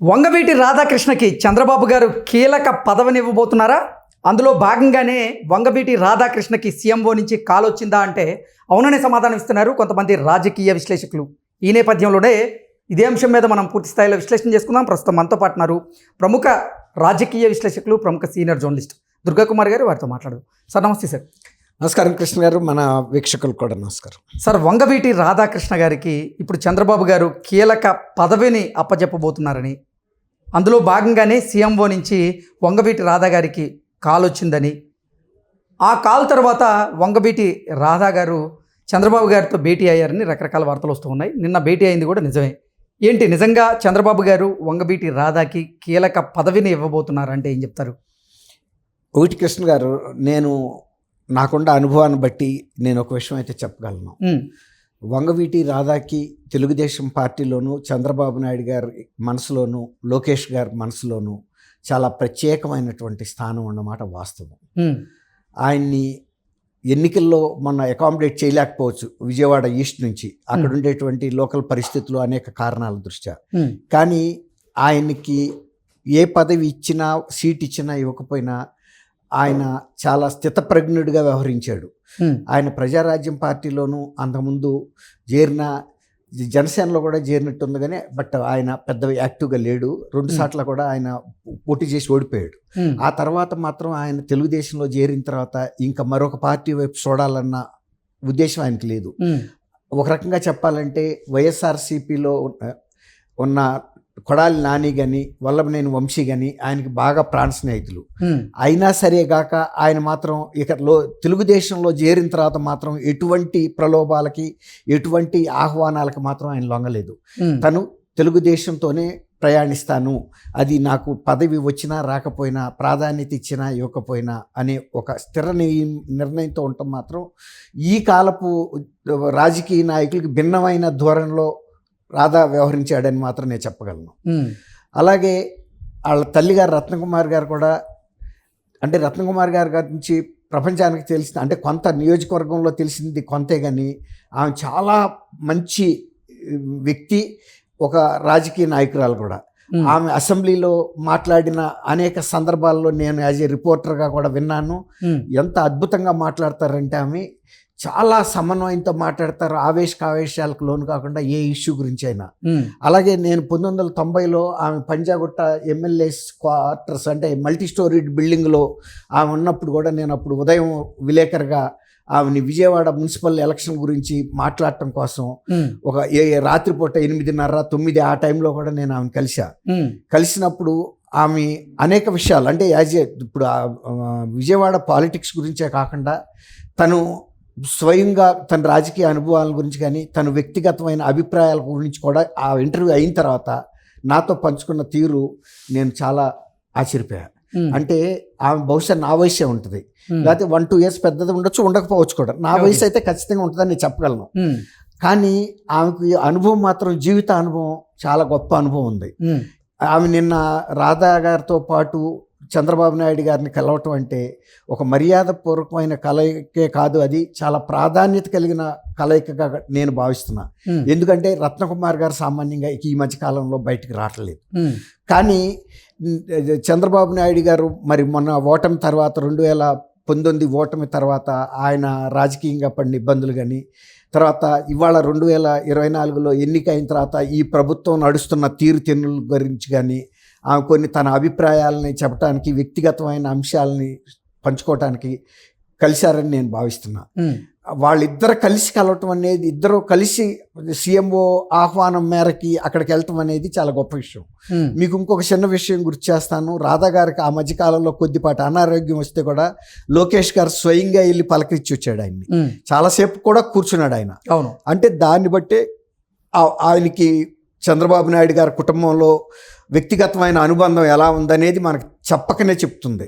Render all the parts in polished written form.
వంగవీటి రాధాకృష్ణకి చంద్రబాబు గారు కీలక పదవిని ఇవ్వబోతున్నారా? అందులో భాగంగానే వంగవీటి రాధాకృష్ణకి సీఎంఓ నుంచి కాల్ వచ్చిందా అంటే అవుననే సమాధానం ఇస్తున్నారు కొంతమంది రాజకీయ విశ్లేషకులు. ఈ నేపథ్యంలోనే ఇదే అంశం మీద మనం పూర్తి స్థాయిలో విశ్లేషణ చేసుకుందాం. ప్రస్తుతం మనతో పాటు ఉన్నారు ప్రముఖ రాజకీయ విశ్లేషకులు, ప్రముఖ సీనియర్ జర్నలిస్ట్ దుర్గాకుమార్ గారు. వారితో మాట్లాడదు. సార్ నమస్తే. సార్ నమస్కారం కృష్ణ గారు, మన వీక్షకులు కూడా నమస్కారం. సార్, వంగవీటి రాధాకృష్ణ గారికి ఇప్పుడు చంద్రబాబు గారు కీలక పదవిని అప్పచెప్పబోతున్నారని, అందులో భాగంగానే సీఎంఓ నుంచి వంగవీటి రాధా గారికి కాల్ వచ్చిందని, ఆ కాల్ తర్వాత వంగవీటి రాధా గారు చంద్రబాబు గారితో భేటీ అయ్యారని రకరకాల వార్తలు వస్తూ ఉన్నాయి. నిన్న భేటీ అయింది కూడా నిజమే. ఏంటి నిజంగా చంద్రబాబు గారు వంగవీటి రాధాకి కీలక పదవిని ఇవ్వబోతున్నారంటే ఏం చెప్తారు? ఒకటి కృష్ణ గారు, నాకున్న అనుభవాన్ని బట్టి నేను ఒక విషయం అయితే చెప్పగలను. వంగవీటి రాధాకి తెలుగుదేశం పార్టీలోను, చంద్రబాబు నాయుడు గారి మనసులోను, లోకేష్ గారి మనసులోను చాలా ప్రత్యేకమైనటువంటి స్థానం అన్నమాట వాస్తవం. ఆయన్ని ఎన్నికల్లో మొన్న అకామిడేట్ చేయలేకపోవచ్చు విజయవాడ ఈస్ట్ నుంచి, అక్కడ ఉండేటువంటి లోకల్ పరిస్థితులు, అనేక కారణాల దృష్ట్యా. కానీ ఆయనకి ఏ పదవి ఇచ్చినా, సీట్ ఇచ్చినా ఇవ్వకపోయినా ఆయన చాలా స్థితప్రజ్ఞుడిగా వ్యవహరించాడు. ఆయన ప్రజారాజ్యం పార్టీలోనూ అంతకుముందు జనసేనలో కూడా చేరినట్టుంది, కానీ బట్ ఆయన పెద్ద యాక్టివ్గా లేడు. 2 సార్లు కూడా ఆయన పోటీ చేసి ఓడిపోయాడు. ఆ తర్వాత మాత్రం ఆయన తెలుగుదేశంలో చేరిన తర్వాత ఇంకా మరొక పార్టీ వైపు చూడాలన్న ఉద్దేశం ఆయనకి లేదు. ఒక రకంగా చెప్పాలంటే వైఎస్ఆర్సీపీలో ఉన్న కొడాలి నాని కానీ, వల్లభనేని వంశీ కానీ ఆయనకి బాగా ప్రాణ స్నేహితులు. అయినా సరే గాక ఆయన మాత్రం ఇక తెలుగుదేశంలో చేరిన తర్వాత మాత్రం ఎటువంటి ప్రలోభాలకి, ఎటువంటి ఆహ్వానాలకి మాత్రం ఆయన లొంగలేదు. తను తెలుగుదేశంతోనే ప్రయాణిస్తాను, అది నాకు పదవి వచ్చినా రాకపోయినా, ప్రాధాన్యత ఇచ్చినా ఇవ్వకపోయినా అనే ఒక స్థిర నిర్ణయంతో ఉండటం మాత్రం ఈ కాలపు రాజకీయ నాయకులకి భిన్నమైన ధోరణిలో రాధా వ్యవహరించాడని మాత్రం నేను చెప్పగలను. అలాగే వాళ్ళ తల్లిగారు రత్నకుమార్ గారు కూడా, అంటే రత్నకుమార్ గారి గురించి ప్రపంచానికి తెలిసింది అంటే కొంత నియోజకవర్గంలో తెలిసింది కొంతే, కానీ ఆమె చాలా మంచి వ్యక్తి, ఒక రాజకీయ నాయకురాలు కూడా. ఆమె అసెంబ్లీలో మాట్లాడిన అనేక సందర్భాల్లో నేను యాజ్ ఏ రిపోర్టర్గా కూడా విన్నాను. ఎంత అద్భుతంగా మాట్లాడతారంటే ఆమె చాలా సమన్వయంతో మాట్లాడతారు, ఆవేశాలకు లోను కాకుండా ఏ ఇష్యూ గురించి అయినా. అలాగే నేను 1990లో ఆమె పంజాగుట్ట ఎమ్మెల్యే క్వార్టర్స్ అంటే మల్టీ స్టోరీడ్ బిల్డింగ్లో ఆమె ఉన్నప్పుడు కూడా నేను అప్పుడు ఉదయం విలేకరుగా ఆమెని విజయవాడ మున్సిపల్ ఎలక్షన్ గురించి మాట్లాడటం కోసం ఒక రాత్రిపూట 8:30, 9 ఆ టైంలో కూడా నేను ఆమెను కలిసినప్పుడు ఆమె అనేక విషయాలు అంటే ఇప్పుడు విజయవాడ పాలిటిక్స్ గురించే కాకుండా తను స్వయంగా తన రాజకీయ అనుభవాల గురించి కానీ, తన వ్యక్తిగతమైన అభిప్రాయాల గురించి కూడా ఆ ఇంటర్వ్యూ అయిన తర్వాత నాతో పంచుకున్న తీరు నేను చాలా ఆశ్చర్యపోయాను. అంటే ఆమె బహుశా నా వయసే ఉంటుంది, లేకపోతే 1-2 years పెద్దది ఉండొచ్చు, ఉండకపోవచ్చు కూడా. నా వయసు అయితే ఖచ్చితంగా ఉంటుందని నేను చెప్పగలను. కానీ ఆమెకు అనుభవం మాత్రం, జీవిత అనుభవం, చాలా గొప్ప అనుభవం ఉంది. ఆమె నిన్న రాధా గారితో పాటు చంద్రబాబు నాయుడు గారిని కలవటం అంటే ఒక మర్యాదపూర్వకమైన కలయికే కాదు, అది చాలా ప్రాధాన్యత కలిగిన కలయికగా నేను భావిస్తున్నా. ఎందుకంటే రత్నకుమార్ గారు సామాన్యంగా ఈ మధ్య కాలంలో బయటికి రావట్లేదు. కానీ చంద్రబాబు నాయుడు గారు మరి మొన్న ఓటమి తర్వాత, 2019 ఓటమి తర్వాత ఆయన రాజకీయంగా పడిన ఇబ్బందులు కానీ, తర్వాత ఇవాళ 2024లో ఎన్నికైన తర్వాత ఈ ప్రభుత్వం నడుస్తున్న తీరుతెన్నుల గురించి కానీ, కొన్ని తన అభిప్రాయాలని చెప్పడానికి, వ్యక్తిగతమైన అంశాలని పంచుకోవటానికి కలిశారని నేను భావిస్తున్నా. వాళ్ళిద్దరు కలిసి కలవటం అనేది, ఇద్దరు కలిసి సీఎంఓ ఆహ్వానం మేరకి అక్కడికి వెళ్ళటం అనేది చాలా గొప్ప విషయం. మీకు ఇంకొక చిన్న విషయం గుర్తు చేస్తాను. రాధా గారికి ఆ మధ్యకాలంలో కొద్దిపాటి అనారోగ్యం వస్తే కూడా లోకేష్ గారు స్వయంగా వెళ్ళి పలకరించి వచ్చాడు ఆయన్ని. చాలాసేపు కూడా కూర్చున్నాడు ఆయన. అవును, అంటే దాన్ని బట్టే ఆయనకి చంద్రబాబు నాయుడు గారి కుటుంబంలో వ్యక్తిగతమైన అనుబంధం ఎలా ఉందనేది మనకు చెప్పకనే చెప్తుంది.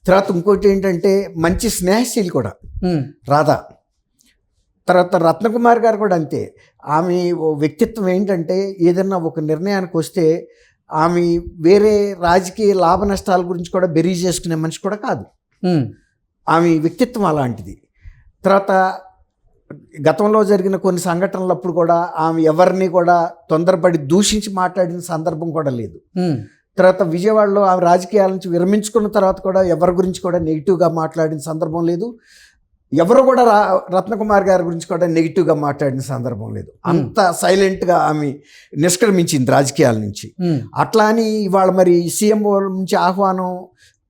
తర్వాత ఇంకోటి ఏంటంటే మంచి స్నేహశీలి కూడా రాధా. తర్వాత రత్నకుమార్ గారు కూడా అంతే. ఆమె వ్యక్తిత్వం ఏంటంటే ఏదన్నా ఒక నిర్ణయానికి వస్తే ఆమె వేరే రాజకీయ లాభ నష్టాల గురించి కూడా బెరీజ్ చేసుకునే మనిషి కూడా కాదు. ఆమె వ్యక్తిత్వం అలాంటిది. తర్వాత గతంలో జరిగిన కొన్ని సంఘటనలప్పుడు కూడా ఆమె ఎవరిని కూడా తొందరపడి దూషించి మాట్లాడిన సందర్భం కూడా లేదు. తర్వాత విజయవాడలో ఆమె రాజకీయాల నుంచి విరమించుకున్న తర్వాత కూడా ఎవరి గురించి కూడా నెగిటివ్గా మాట్లాడిన సందర్భం లేదు. ఎవరు కూడా రత్నకుమార్ గారి గురించి కూడా నెగిటివ్గా మాట్లాడిన సందర్భం లేదు. అంత సైలెంట్గా ఆమె నిష్క్రమించింది రాజకీయాల నుంచి. అట్లా అని ఇవాళ మరి సీఎంఓ నుంచి ఆహ్వానం,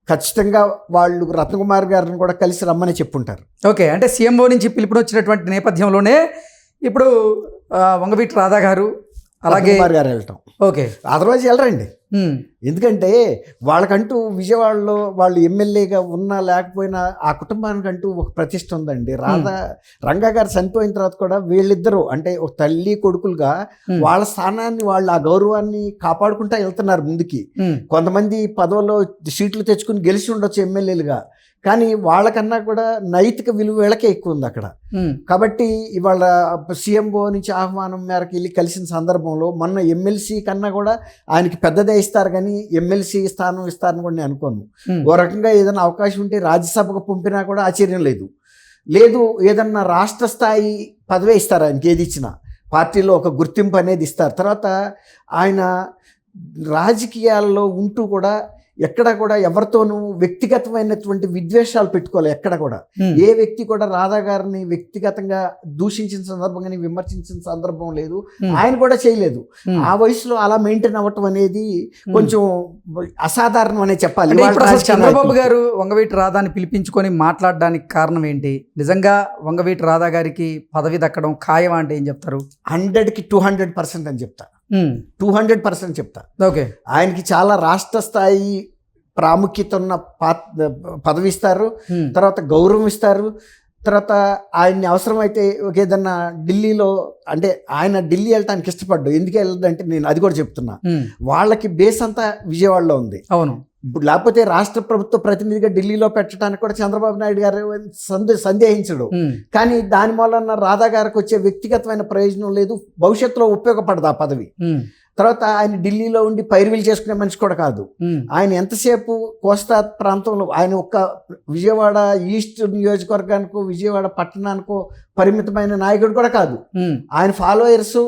ఖచ్చితంగా వాళ్ళు రత్నకుమార్ గారిని కూడా కలిసి రమ్మని చెప్పుంటారు. ఓకే, అంటే సీఎంఓ నుంచి పిలుపునొచ్చినటువంటి నేపథ్యంలోనే ఇప్పుడు వంగవీటి రాధా గారు అలాగే రత్నకుమార్ గారు వెళ్ళటం. ఓకే, అదర్వైజ్ వెళ్ళరండి. ఎందుకంటే వాళ్ళకంటూ విజయవాడలో వాళ్ళు ఎమ్మెల్యేగా ఉన్నా లేకపోయినా ఆ కుటుంబానికంటూ ఒక ప్రతిష్ట ఉందండి. రంగా గారు చనిపోయిన తర్వాత కూడా వీళ్ళిద్దరూ అంటే ఒక తల్లి కొడుకులుగా వాళ్ళ స్థానాన్ని వాళ్ళు ఆ గౌరవాన్ని కాపాడుకుంటా వెళ్తున్నారు ముందుకి. కొంతమంది పదవుల్లో సీట్లు తెచ్చుకుని గెలిచి ఉండొచ్చు ఎమ్మెల్యేలుగా, కానీ వాళ్ళకన్నా కూడా నైతిక విలువ వీళ్ళకే ఎక్కువ ఉంది అక్కడ. కాబట్టి ఇవాళ సీఎంఓ నుంచి ఆహ్వానం మేరకు వెళ్ళి కలిసిన సందర్భంలో మొన్న ఎమ్మెల్సీ కన్నా కూడా ఆయనకి పెద్దదే ఇస్తారు, కానీ ఎమ్మెల్సీ స్థానం ఇస్తారని కూడా నేను అనుకోను. ఓ రకంగా ఏదైనా అవకాశం ఉంటే రాజ్యసభకు పంపినా కూడా ఆశ్చర్యం లేదు. ఏదన్నా రాష్ట్ర స్థాయి పదవే ఇస్తారు ఆయనకి, ఏది ఇచ్చినా పార్టీలో ఒక గుర్తింపు అనేది ఇస్తారు. తర్వాత ఆయన రాజకీయాల్లో ఉంటూ కూడా ఎక్కడ కూడా ఎవరితోనూ వ్యక్తిగతమైనటువంటి విద్వేషాలు పెట్టుకోవాలి. ఎక్కడ కూడా ఏ వ్యక్తి కూడా రాధా గారిని వ్యక్తిగతంగా దూషించిన సందర్భం కానీ విమర్శించిన సందర్భం లేదు, ఆయన కూడా చేయలేదు. ఆ వయసులో అలా మెయింటైన్ అవ్వటం అనేది కొంచెం అసాధారణం అనే చెప్పాలి. చంద్రబాబు గారు వంగవీటి రాధాని పిలిపించుకొని మాట్లాడడానికి కారణం ఏంటి? నిజంగా వంగవీటి రాధా గారికి పదవి దక్కడం ఖాయం అంటే ఏం చెప్తారు? 100కి 200% అని చెప్తా. 200% చెప్తా. ఓకే, ఆయనకి చాలా రాష్ట్ర స్థాయి ప్రాముఖ్యత ఉన్న పదవి ఇస్తారు, తర్వాత గౌరవం ఇస్తారు. తర్వాత ఆయన్ని అవసరమైతే ఏదన్నా ఢిల్లీలో, అంటే ఆయన ఢిల్లీ వెళ్ళటానికి ఇష్టపడ్డాడు. ఎందుకు వెళ్ళదంటే నేను అది కూడా చెప్తున్నా, వాళ్ళకి బేస్ అంతా విజయవాడలో ఉంది. అవును, ఇప్పుడు లేకపోతే రాష్ట్ర ప్రభుత్వ ప్రతినిధిగా ఢిల్లీలో పెట్టడానికి కూడా చంద్రబాబు నాయుడు గారు సందేహించడు. కానీ దాని వలన రాధా గారికి వచ్చే వ్యక్తిగతమైన ప్రయోజనం లేదు, భవిష్యత్తులో ఉపయోగపడదు ఆ పదవి. తర్వాత ఆయన ఢిల్లీలో ఉండి పైరువీలు చేసుకునే మనిషి కూడా కాదు. ఆయన ఎంతసేపు కోస్తా ప్రాంతంలో, ఆయన ఒక్క విజయవాడ ఈస్ట్ నియోజకవర్గానికో విజయవాడ పట్టణానికో పరిమితమైన నాయకుడు కూడా కాదు. ఆయన followers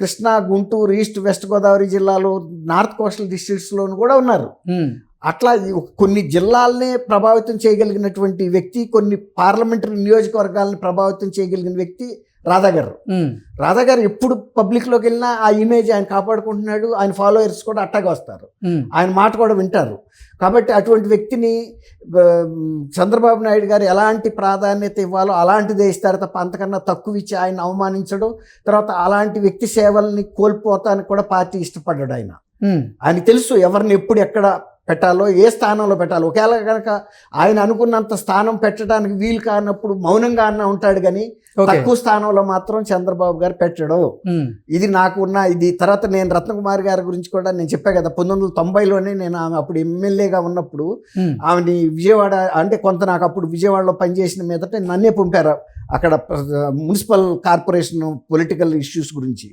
Krishna, Guntur, east west Godavari జిల్లాలో, నార్త్ కోస్టల్ డిస్ట్రిక్ట్స్లోనూ కూడా ఉన్నారు. అట్లా కొన్ని జిల్లాలనే ప్రభావితం చేయగలిగినటువంటి వ్యక్తి, కొన్ని పార్లమెంటరీ నియోజకవర్గాలని ప్రభావితం చేయగలిగిన వ్యక్తి రాధా గారు ఎప్పుడు పబ్లిక్లోకి వెళ్ళినా ఆ ఇమేజ్ ఆయన కాపాడుకుంటున్నాడు. ఆయన ఫాలోయర్స్ కూడా అట్టాగా వస్తారు, ఆయన మాట కూడా వింటారు. కాబట్టి అటువంటి వ్యక్తిని చంద్రబాబు నాయుడు గారు ఎలాంటి ప్రాధాన్యత ఇవ్వాలో అలాంటిదే ఇస్తారు తప్ప అంతకన్నా తక్కువ ఇచ్చి ఆయన అవమానించడు. తర్వాత అలాంటి వ్యక్తి సేవల్ని కోల్పోతానికి కూడా పార్టీ ఇష్టపడ్డాడు. ఆయనకి తెలుసు ఎవరిని ఎప్పుడు ఎక్కడ పెట్టాలో, ఏ స్థానంలో పెట్టాలో. ఒకవేళ కనుక ఆయన అనుకున్నంత స్థానం పెట్టడానికి వీలు కానప్పుడు మౌనంగా అన్న ఉంటాడు, కానీ తక్కువ స్థానంలో మాత్రం చంద్రబాబు గారు పెట్టడు. ఇది నాకు ఉన్న ఇది. తర్వాత నేను రత్నకుమార్ గారి గురించి కూడా నేను చెప్పా కదా, 1990లోనే నేను ఆమె అప్పుడు ఎమ్మెల్యేగా ఉన్నప్పుడు ఆమెని విజయవాడ, అంటే కొంత నాకు అప్పుడు విజయవాడలో పనిచేసిన మీదట నన్నే పంపారు అక్కడ మున్సిపల్ కార్పొరేషన్ పొలిటికల్ ఇష్యూస్ గురించి.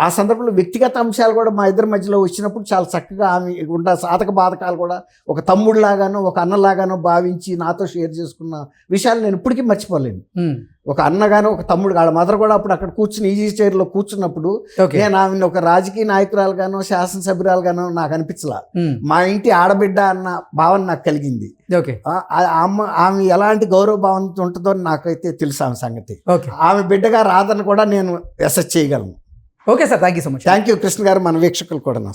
ఆ సందర్భంలో వ్యక్తిగత అంశాలు కూడా మా ఇద్దరి మధ్యలో వచ్చినప్పుడు చాలా చక్కగా ఆమె ఉన్న సాధక బాధకాలు కూడా ఒక తమ్ముడిలాగానో ఒక అన్నలాగానో భావించి నాతో షేర్ చేసుకున్న విషయాలు నేను ఇప్పటికీ మర్చిపోలేను. ఒక అన్నగానో ఒక తమ్ముడు, వాళ్ళ మదర్ కూడా అప్పుడు అక్కడ కూర్చుని ఈజీ చైర్లో కూర్చున్నప్పుడు నేను ఆమెను ఒక రాజకీయ నాయకురాలుగానో శాసనసభ్యురాలుగానో నాకు అనిపించలా. మా ఇంటి ఆడబిడ్డ అన్న భావన నాకు కలిగింది. ఆమె ఎలాంటి గౌరవ భావంతో ఉంటుందో నాకైతే తెలుసు ఆమె సంగతి. ఆమె బిడ్డగా రాదని కూడా నేను అసెస్ చేయగలను. Okay sir, thank you so much. Thank you Krishna గారు, మన వీక్షకులు కూడా.